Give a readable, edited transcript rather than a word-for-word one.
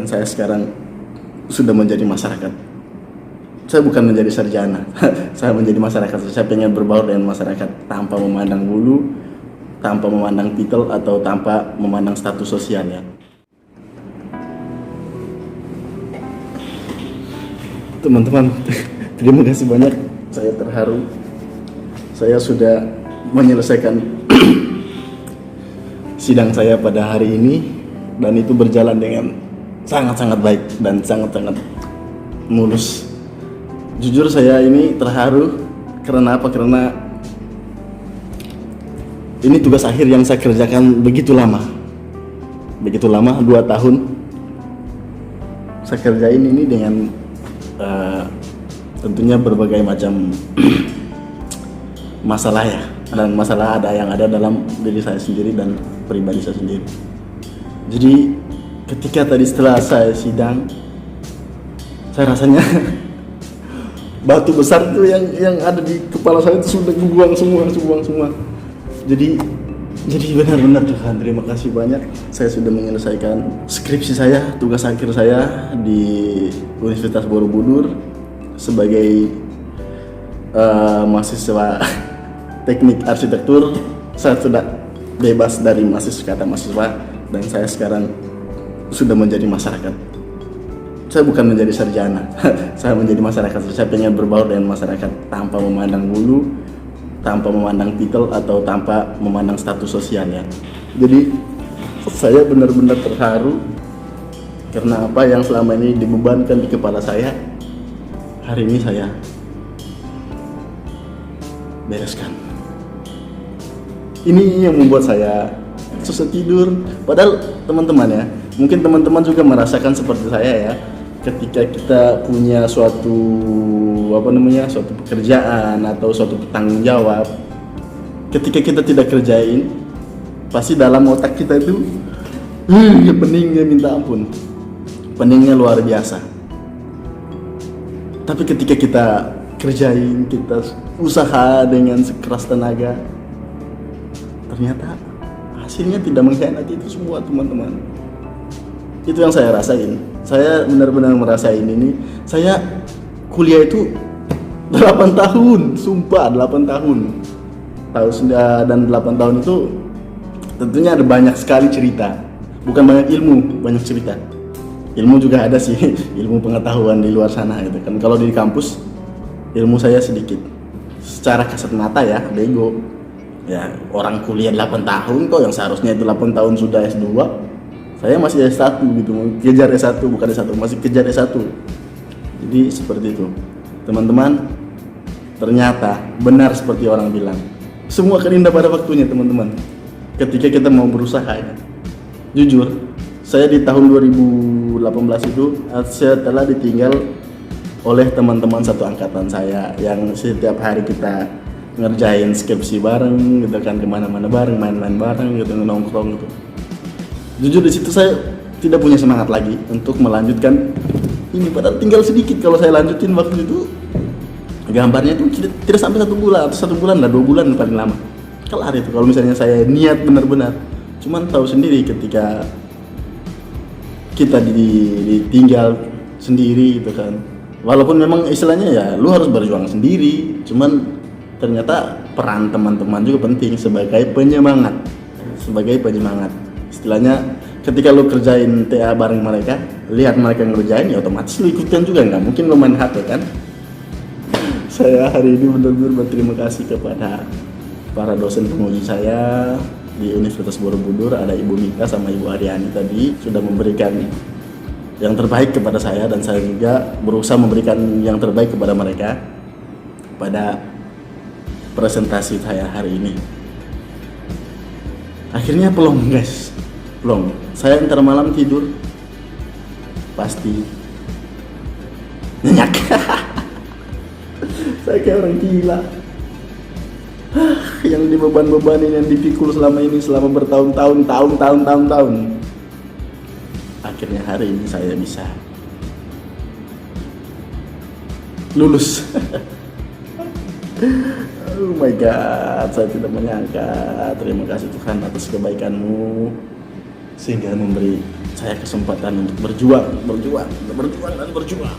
Dan saya sekarang sudah menjadi masyarakat. Saya bukan menjadi sarjana, saya menjadi masyarakat. Saya pengen berbaur dengan masyarakat tanpa memandang bulu, tanpa memandang titel atau tanpa memandang status sosial ya. Teman-teman, terima kasih banyak. Saya terharu. Saya sudah menyelesaikan sidang saya pada hari ini dan itu berjalan dengan sangat-sangat baik dan sangat-sangat mulus. Jujur saya ini terharu karena apa? Karena ini tugas akhir yang saya kerjakan begitu lama, 2 tahun. Saya kerjain ini dengan tentunya berbagai macam masalah ya, dan masalah yang ada dalam diri saya sendiri dan pribadi saya sendiri. Jadi ketika tadi setelah saya sidang, saya rasanya batu besar tuh yang ada di kepala saya itu sudah dibuang semua. Jadi benar-benar Tuhan, terima kasih banyak. Saya sudah menyelesaikan skripsi saya, tugas akhir saya di Universitas Borobudur sebagai mahasiswa teknik arsitektur. Saya sudah bebas dari kata mahasiswa dan saya sekarang sudah menjadi masyarakat. Saya bukan menjadi sarjana, saya menjadi masyarakat. Saya pengen berbaur dengan masyarakat tanpa memandang bulu, tanpa memandang titel atau tanpa memandang status sosial ya. Jadi saya benar-benar terharu karena apa yang selama ini dibebankan di kepala saya, hari ini saya bereskan. Ini yang membuat saya susah tidur. Padahal teman-teman ya, mungkin teman-teman juga merasakan seperti saya ya. Ketika kita punya suatu pekerjaan atau suatu tanggung jawab, ketika kita tidak kerjain, pasti dalam otak kita itu peningnya minta ampun, peningnya luar biasa. Tapi ketika kita kerjain, kita usaha dengan sekeras tenaga, ternyata hasilnya tidak mengkhianati itu semua teman-teman. Itu yang saya rasain. Saya benar-benar merasain ini. Saya kuliah itu 8 tahun, sumpah 8 tahun. Dan 8 tahun itu tentunya ada banyak sekali cerita. Bukan banyak ilmu, banyak cerita. Ilmu juga ada sih, ilmu pengetahuan di luar sana gitu kan. Kalau di kampus ilmu saya sedikit. Secara kasat mata ya, bego. Ya, orang kuliah 8 tahun kok yang seharusnya itu 8 tahun sudah S2. Saya masih S1 gitu, kejar S1, bukan S1, masih kejar S1. Jadi seperti itu. Teman-teman, ternyata benar seperti orang bilang. Semua akan indah pada waktunya, teman-teman. Ketika kita mau berusaha ya. Jujur, saya di tahun 2018 itu saya telah ditinggal oleh teman-teman satu angkatan saya yang setiap hari kita ngerjain skripsi bareng gitu kan, kemana-mana bareng, main-main bareng gitu, nongkrong gitu. Jujur di situ saya tidak punya semangat lagi untuk melanjutkan ini, padahal tinggal sedikit kalau saya lanjutin waktu itu. Gambarnya itu tidak sampai 1 bulan atau 1 bulan lah, 2 bulan paling lama kelar itu kalau misalnya saya niat benar-benar. Cuman tahu sendiri ketika kita ditinggal sendiri gitu kan, walaupun memang istilahnya ya lu harus berjuang sendiri, cuman ternyata peran teman-teman juga penting sebagai penyemangat. Istilahnya ketika lu kerjain TA bareng mereka, lihat mereka ngerjain ya otomatis lu ikutan juga, nggak mungkin lu main HP kan. Saya hari ini benar-benar berterima kasih kepada para dosen penguji saya di Universitas Borobudur. Ada Ibu Mita sama Ibu Aryani tadi sudah memberikan yang terbaik kepada saya, dan saya juga berusaha memberikan yang terbaik kepada mereka pada presentasi saya hari ini. Akhirnya plong guys, plong. Saya ntar malam tidur pasti nyenyak. Saya kayak orang gila. Yang dibeban-bebanin, yang dipikul selama ini, selama bertahun-tahun, tahun. Akhirnya hari ini saya bisa lulus. Oh my God, saya tidak menyangka. Terima kasih Tuhan atas kebaikan-Mu sehingga memberi saya kesempatan untuk berjuang, berjuang dan berjuang.